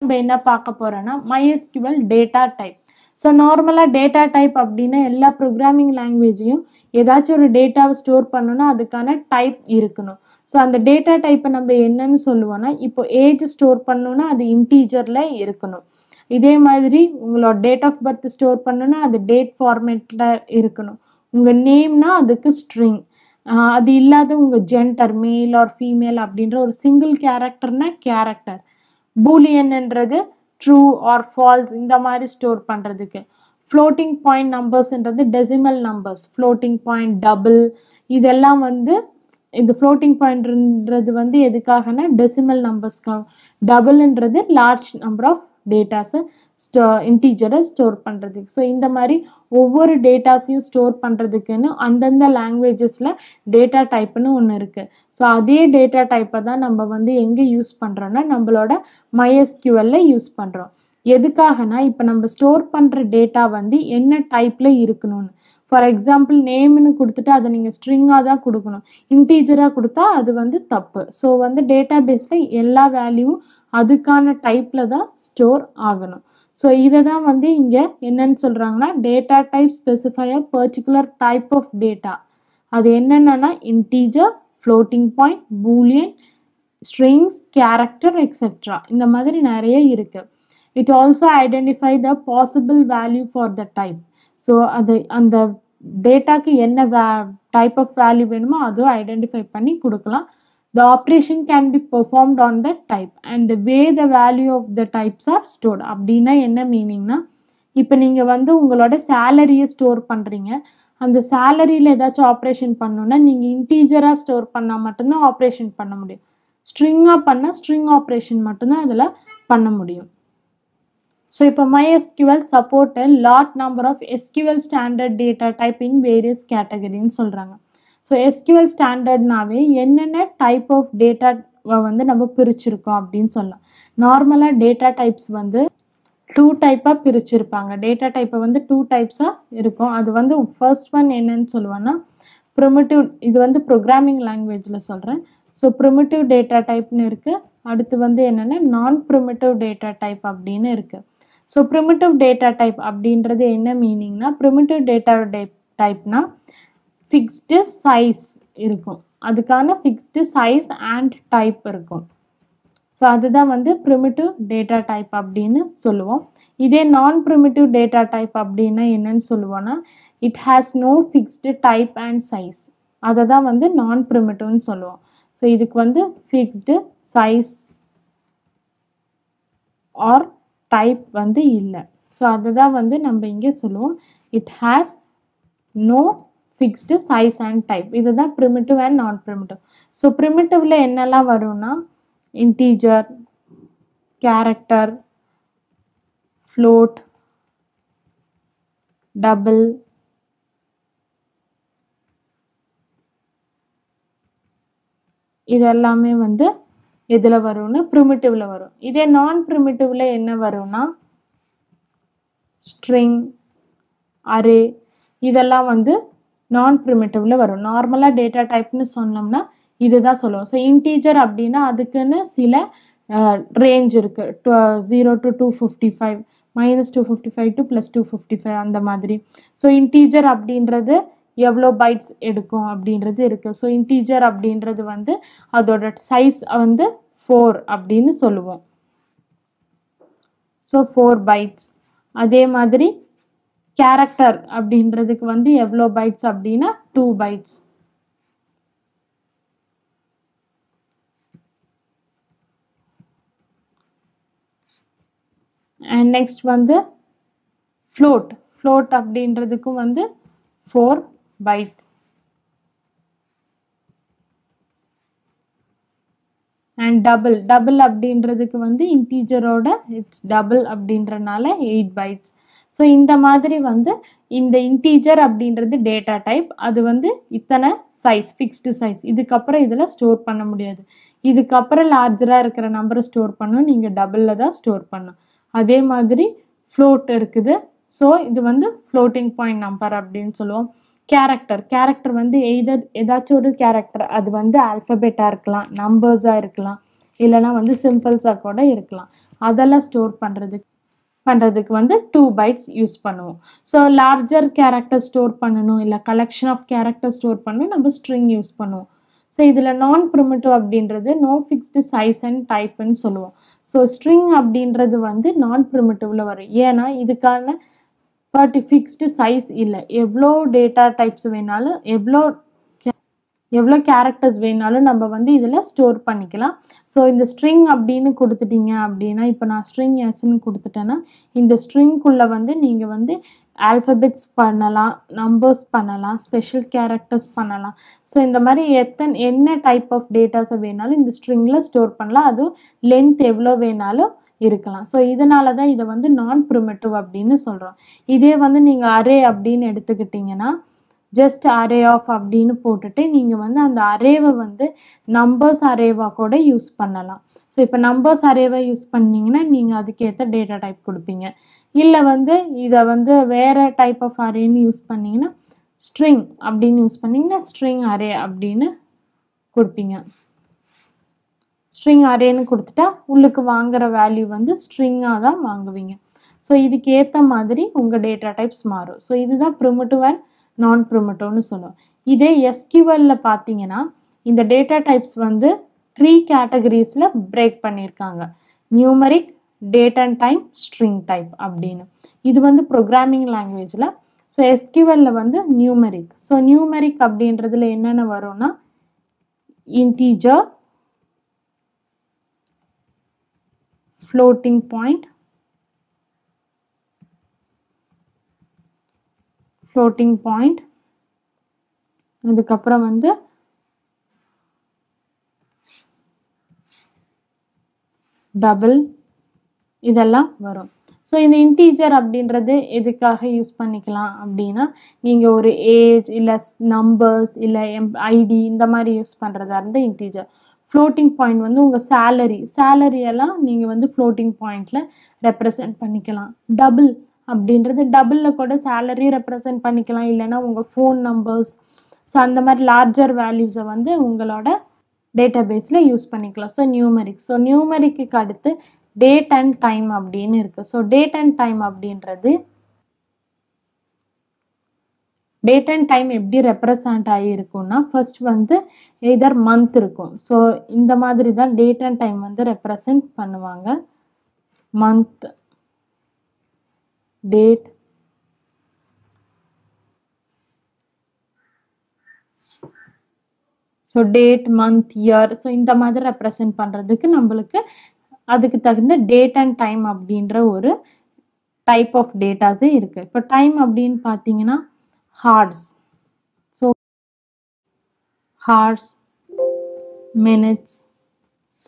நம்ம என்ன பார்க்க போறோம்னா MySQL டேட்டா டைப். ஸோ நார்மலாக டேட்டா டைப் அப்படின்னா எல்லா ப்ரோக்ராமிங் லாங்குவேஜையும் ஏதாச்சும் ஒரு டேட்டாவை ஸ்டோர் பண்ணணும்னா அதுக்கான டைப் இருக்கணும். ஸோ அந்த டேட்டா டைப்பை நம்ம என்னன்னு சொல்லுவோம்னா, இப்போ ஏஜ் ஸ்டோர் பண்ணணும்னா அது இன்டீஜரில் இருக்கணும். இதே மாதிரி உங்களோட டேட் ஆஃப் பர்த் ஸ்டோர் பண்ணணும்னா அது டேட் ஃபார்மேட்டில் இருக்கணும். உங்கள் நேம்னா அதுக்கு ஸ்ட்ரிங். அது இல்லாத உங்கள் ஜெண்டர் மேல் ஆர் ஃபீமேல் அப்படின்ற ஒரு சிங்கிள் கேரக்டர்னா கேரக்டர். பூலியன்ன்றது ட்ரூ ஆர் ஃபால்ஸ் இந்த மாதிரி ஸ்டோர் பண்ணுறதுக்கு. ஃப்ளோட்டிங் பாயிண்ட் நம்பர்ஸ்ன்றது decimal numbers. Floating point double இதெல்லாம் வந்து இந்த ஃப்ளோட்டிங் பாயிண்ட்ன்றது வந்து எதுக்காகனா டெசிமல் நம்பர்ஸ்க்காக. டபுள்ன்றது லார்ஜ் நம்பர் ஆஃப் டேட்டாஸை இன்டீஜரை ஸ்டோர் பண்ணுறதுக்கு. ஸோ இந்த மாதிரி ஒவ்வொரு டேட்டாஸையும் ஸ்டோர் பண்ணுறதுக்குன்னு அந்தந்த லாங்குவேஜஸில் டேட்டா டைப்புன்னு ஒன்று இருக்குது. ஸோ அதே டேட்டா டைப்பை தான் நம்ம வந்து எங்கே யூஸ் பண்ணுறோன்னா நம்மளோட MySQLல யூஸ் பண்ணுறோம். எதுக்காகனா இப்போ நம்ம ஸ்டோர் பண்ணுற டேட்டா வந்து என்ன டைப்பில் இருக்கணும்னு. ஃபார் எக்ஸாம்பிள் நேம்னு கொடுத்துட்டு அதை நீங்கள் ஸ்ட்ரிங்காக தான் கொடுக்கணும். இன்டீஜராக கொடுத்தா அது வந்து தப்பு. ஸோ வந்து டேட்டா பேஸில் எல்லா வேல்யூவும் அதுக்கான டைப்பில் தான் ஸ்டோர் ஆகணும். ஸோ இதை தான் வந்து இங்கே என்னன்னு சொல்கிறாங்கன்னா data type specify a particular type of data. அது என்னென்னா integer, floating point, boolean, strings, character etcetera இந்த மாதிரி நிறைய இருக்குது. It also identify the possible value for the type. So அது அந்த டேட்டாக்கு என்ன டைப் ஆஃப் வேல்யூ வேணுமோ அதுவும் ஐடென்டிஃபை பண்ணி கொடுக்கலாம். The operation can be performed on the type and the way the value of the types are stored. அப்படின்னா என்ன மீனிங்னா, இப்போ நீங்கள் வந்து உங்களோட சேலரியை ஸ்டோர் பண்ணுறீங்க. அந்த சேலரியில் ஏதாச்சும் ஆப்ரேஷன் பண்ணணுன்னா நீங்கள் இன்டீஜராக ஸ்டோர் பண்ணால் மட்டும்தான் ஆப்ரேஷன் பண்ண முடியும். ஸ்ட்ரிங்காக பண்ணால் ஸ்ட்ரிங் ஆப்ரேஷன் மட்டும்தான் அதில் பண்ண முடியும். ஸோ இப்போ MySQL support a lot number of SQL standard data type in various categories சொல்கிறாங்க. ஸோ SQL ஸ்டாண்டர்ட்னாவே என்னென்ன டைப் ஆஃப் டேட்டாவை வந்து நம்ம பிரிச்சிருக்கோம் அப்படின்னு சொல்லலாம். நார்மலாக டேட்டா டைப்ஸ் வந்து 2 டைப்பாக பிரிச்சிருப்பாங்க. டேட்டா டைப்பை வந்து 2 டைப்ஸாக இருக்கும். அது வந்து ஃபர்ஸ்ட் ஒன் என்னன்னு சொல்லுவோன்னா ப்ரிமிட்டிவ். இது வந்து ப்ரோக்ராமிங் லாங்குவேஜில் சொல்கிறேன். ஸோ ப்ரிமிட்டிவ் டேட்டா டைப்னு இருக்குது. அடுத்து வந்து என்னென்னா நான் ப்ரிமிட்டிவ் டேட்டா டைப் அப்படின்னு இருக்குது. ஸோ ப்ரிமிட்டிவ் டேட்டா டைப் அப்படின்றது என்ன மீனிங்னா, ப்ரிமிட்டிவ் டேட்டா டைப்னா ஃபிக்ஸ்டு சைஸ் இருக்கும். அதுக்கான ஃபிக்ஸ்டு சைஸ் அண்ட் டைப் இருக்கும். ஸோ அதுதான் வந்து ப்ரிமிட்டிவ் டேட்டா டைப் அப்படின்னு சொல்லுவோம். இதே நான் ப்ரிமிட்டிவ் டேட்டா டைப் அப்படின்னா என்னன்னு சொல்லுவோன்னா, it has no fixed type and size. அதை தான் வந்து நான் ப்ரிமிட்டிவ்னு சொல்லுவோம். ஸோ இதுக்கு வந்து ஃபிக்ஸ்டு சைஸ் ஆர் டைப் வந்து இல்லை. ஸோ அதுதான் வந்து நம்ம இங்கே சொல்லுவோம். It has no fixed size and type. இதுதான் primitive and non primitive. So ப்ரிமிட்டிவ்ல என்னெல்லாம் வரும்னா இன்டீஜர், கேரக்டர், ஃப்ளோட், டபுள், இது எல்லாமே வந்து எதில் வரும்னா ப்ரிமிட்டிவ்ல வரும். இதே நான் ப்ரிமிட்டிவ்ல என்ன வரும்னா ஸ்ட்ரிங், அரே இதெல்லாம் வந்து நான் ப்ரிமிட்டிவ்ல வரும். நார்மலாக டேட்டா டைப்னு சொன்னோம்னா இதுதான் சொல்லுவோம். ஸோ இன்டீஜர் அப்படின்னா அதுக்குன்னு சில ரேஞ்ச் இருக்குது. 0 to 255, -255 to +255 அந்த மாதிரி. ஸோ இன்டீஜர் அப்படின்றது எவ்வளோ பைட்ஸ் எடுக்கும் அப்படின்றது இருக்குது. ஸோ இன்டீஜர் அப்படின்றது வந்து அதோட சைஸ் வந்து 4 அப்படின்னு சொல்லுவோம். So 4 bytes. அதே மாதிரி கேரக்டர் அப்படின்றதுக்கு வந்து எவ்வளோ பைட்ஸ் அப்படின்னா 2 பைட்ஸ். அண்ட் நெக்ஸ்ட் வந்து ஃப்ளோட். ஃப்ளோட் அப்படின்றதுக்கும் வந்து 4 பைட்ஸ். And double. டபுள் அப்படின்றதுக்கு வந்து இன்டீஜரோட இட்ஸ் டபுள் அப்படின்றனால 8 பைட்ஸ். ஸோ இந்த மாதிரி வந்து இந்த இன்டீஜர் அப்படின்றது டேட்டா டைப். அது வந்து இத்தனை சைஸ், ஃபிக்ஸ்டு சைஸ். இதுக்கப்புறம் இதில் ஸ்டோர் பண்ண முடியாது. இதுக்கப்புறம் லார்ஜராக இருக்கிற நம்பரை ஸ்டோர் பண்ணணும். நீங்கள் டபுளில் தான் ஸ்டோர் பண்ணணும். அதே மாதிரி ஃப்ளோட் இருக்குது. ஸோ இது வந்து ஃப்ளோட்டிங் பாயிண்ட் நம்பர் அப்படின்னு சொல்லுவோம். கேரக்டர். கேரக்டர் வந்து ஏதாச்சும் ஒரு கேரக்டர். அது வந்து ஆல்ஃபபெட்டாக இருக்கலாம், நம்பர்ஸாக இருக்கலாம், இல்லைனா வந்து சிம்பிள்ஸாக கூட இருக்கலாம். அதெல்லாம் ஸ்டோர் பண்ணுறதுக்கு வந்து 2 bytes யூஸ் பண்ணுவோம். ஸோ லார்ஜர் கேரக்டர் ஸ்டோர் பண்ணணும் இல்லை கலெக்ஷன் ஆஃப் கேரக்டர் ஸ்டோர் பண்ணணும் நம்ம ஸ்ட்ரிங் யூஸ் பண்ணுவோம். ஸோ இதில் நான் ப்ரிமிட்டிவ் அப்படின்றது நோ ஃபிக்ஸ்டு சைஸ் அண்ட் டைப்புன்னு சொல்லுவோம். ஸோ ஸ்ட்ரிங் அப்படின்றது வந்து நான் ப்ரிமிட்டிவில் வரும். ஏன்னா இதுக்கான ஃபிக்ஸ்டு சைஸ் இல்லை. எவ்வளோ டேட்டா டைப்ஸ் வேணாலும் எவ்வளோ கேரக்டர்ஸ் வேணாலும் நம்ம வந்து இதில் ஸ்டோர் பண்ணிக்கலாம். ஸோ இந்த ஸ்ட்ரிங் அப்படின்னு கொடுத்துட்டீங்க அப்படின்னா, இப்போ நான் ஸ்ட்ரிங் எஸ்ன்னு கொடுத்துட்டேன்னா இந்த ஸ்ட்ரிங்குள்ளே வந்து நீங்கள் வந்து ஆல்ஃபபெட்ஸ் பண்ணலாம், நம்பர்ஸ் பண்ணலாம், ஸ்பெஷல் கேரக்டர்ஸ் பண்ணலாம். ஸோ இந்த மாதிரி என்ன டைப் ஆஃப் டேட்டாஸை வேணாலும் இந்த ஸ்ட்ரிங்கில் ஸ்டோர் பண்ணலாம். அதுவும் லென்த் எவ்வளோ வேணாலும் இருக்கலாம். ஸோ இதனால தான் இதை வந்து நான் ப்ரிமிட்டிவ் அப்படின்னு சொல்கிறோம். இதே வந்து நீங்கள் அரே அப்படின்னு எடுத்துக்கிட்டிங்கன்னா ஜஸ்ட் அரே ஆஃப் அப்படின்னு போட்டுட்டு நீங்கள் வந்து அந்த அரேவை வந்து நம்பர்ஸ் அரேவாக கூட யூஸ் பண்ணலாம். ஸோ இப்போ நம்பர்ஸ் அரேவை யூஸ் பண்ணிங்கன்னா நீங்கள் அதுக்கேற்ற டேட்டா டைப் கொடுப்பீங்க. இல்லை வந்து இதை வந்து வேறு டைப் ஆஃப் அரேன்னு யூஸ் பண்ணிங்கன்னா ஸ்ட்ரிங் அப்படின்னு யூஸ் பண்ணிங்கன்னா ஸ்ட்ரிங் அரே அப்படின்னு கொடுப்பீங்க. ஸ்ட்ரிங் அரேன்னு கொடுத்துட்டா உள்ளுக்கு வாங்குகிற வேல்யூ வந்து ஸ்ட்ரிங்காக தான் வாங்குவீங்க. ஸோ இதுக்கு ஏற்ற மாதிரி உங்கள் டேட்டா டைப்ஸ் மாறும். ஸோ இதுதான் ப்ரிமிட்டிவ் அண்ட் நான் ப்ரிமிட்டிவ்னு சொல்லுவோம். இதே எஸ்கியூஎல்ல பார்த்தீங்கன்னா இந்த டேட்டா டைப்ஸ் வந்து 3 கேட்டகரிஸில் பிரேக் பண்ணியிருக்காங்க. Numeric, date and time, string type அப்படின்னு. இது வந்து ப்ரோக்ராமிங் லாங்குவேஜில். ஸோ எஸ்கியூஎல்ல வந்து நியூமரிக். ஸோ நியூமரிக் அப்படின்றதுல என்னென்ன வரும்னா இன்டீஜர், floating point, அதுக்கப்புறம் வந்து டபுள், இதெல்லாம் வரும். ஸோ இந்த இன்டீஜர் அப்படின்றது எதுக்காக யூஸ் பண்ணிக்கலாம் அப்படின்னா நீங்கள் ஒரு ஏஜ் இல்லை நம்பர்ஸ் இல்லை ஐடி இந்த மாதிரி யூஸ் பண்ணுறதா இருந்தால் இன்டீஜர். ஃப்ளோட்டிங் பாயிண்ட் வந்து உங்கள் சேலரியெல்லாம் நீங்கள் வந்து ஃப்ளோட்டிங் பாயிண்டில் ரெப்ரசன்ட் பண்ணிக்கலாம். டபுள் அப்படின்றது டபுளில் கூட சேலரி ரெப்ரசன்ட் பண்ணிக்கலாம், இல்லைன்னா உங்கள் ஃபோன் நம்பர்ஸ். ஸோ அந்த மாதிரி லார்ஜர் வேல்யூஸை வந்து உங்களோட டேட்டா பேஸில் யூஸ் பண்ணிக்கலாம். So numeric. ஸோ நியூமரிக்கு அடுத்து டேட் அண்ட் டைம் அப்படின்னு இருக்குது. ஸோ டேட் அண்ட் டைம் அப்படின்றது டேட் அண்ட் டைம் எப்படி ரெப்ரசன்ட் ஆகிருக்கும்னா ஃபர்ஸ்ட் வந்து எதர் மந்த் இருக்கும். ஸோ இந்த மாதிரி தான் டேட் அண்ட் டைம் வந்து ரெப்ரசன்ட் பண்ணுவாங்க. Month, date, so date, month, year. So இந்த மாதிரி ரெப்ரசன்ட் பண்ணுறதுக்கு நம்மளுக்கு அதுக்கு தகுந்த டேட் அண்ட் டைம் அப்படின்ற ஒரு டைப் ஆஃப் டேட்டாஸே இருக்குது. இப்போ டைம் அப்படின்னு பார்த்தீங்கன்னா hours. So hours, minutes,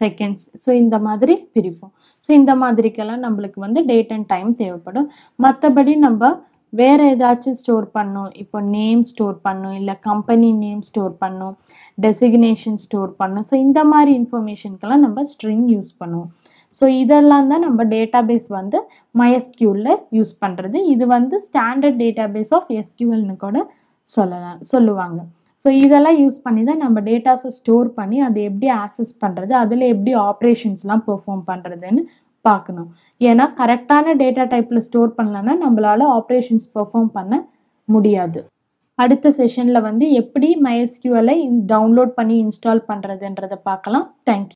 seconds. So இந்த மாதிரி பிரிப்போம். ஸோ இந்த மாதிரிக்கெல்லாம் நம்மளுக்கு வந்து டேட் அண்ட் டைம் தேவைப்படும். மற்றபடி நம்ம வேறு ஏதாச்சும் ஸ்டோர் பண்ணோம், இப்போ நேம் ஸ்டோர் பண்ணோம், இல்லை கம்பெனி நேம் ஸ்டோர் பண்ணோம், டெசிக்னேஷன் ஸ்டோர் பண்ணோம். ஸோ இந்த மாதிரி இன்ஃபர்மேஷனுக்கெல்லாம் நம்ம ஸ்ட்ரிங் யூஸ் பண்ணுவோம். ஸோ இதெல்லாம் தான் நம்ம டேட்டாபேஸ் வந்து MySQL யூஸ் பண்ணுறது. இது வந்து ஸ்டாண்டர்ட் டேட்டாபேஸ் ஆஃப் SQLனு கூட சொல்லுவாங்க. ஸோ இதெல்லாம் யூஸ் பண்ணி தான் நம்ம டேட்டாஸை ஸ்டோர் பண்ணி அதை எப்படி ஆக்சஸ் பண்ணுறது, அதில் எப்படி ஆப்ரேஷன்ஸ்லாம் பெர்ஃபார்ம் பண்ணுறதுன்னு பார்க்கணும். ஏன்னா கரெக்டான டேட்டா டைப்பில் ஸ்டோர் பண்ணலன்னா நம்மளால ஆப்ரேஷன்ஸ் பெர்ஃபார்ம் பண்ண முடியாது. அடுத்த செஷனில் வந்து எப்படி MySQL டவுன்லோட் பண்ணி இன்ஸ்டால் பண்ணுறதுன்றதை பார்க்கலாம். தேங்க்யூ.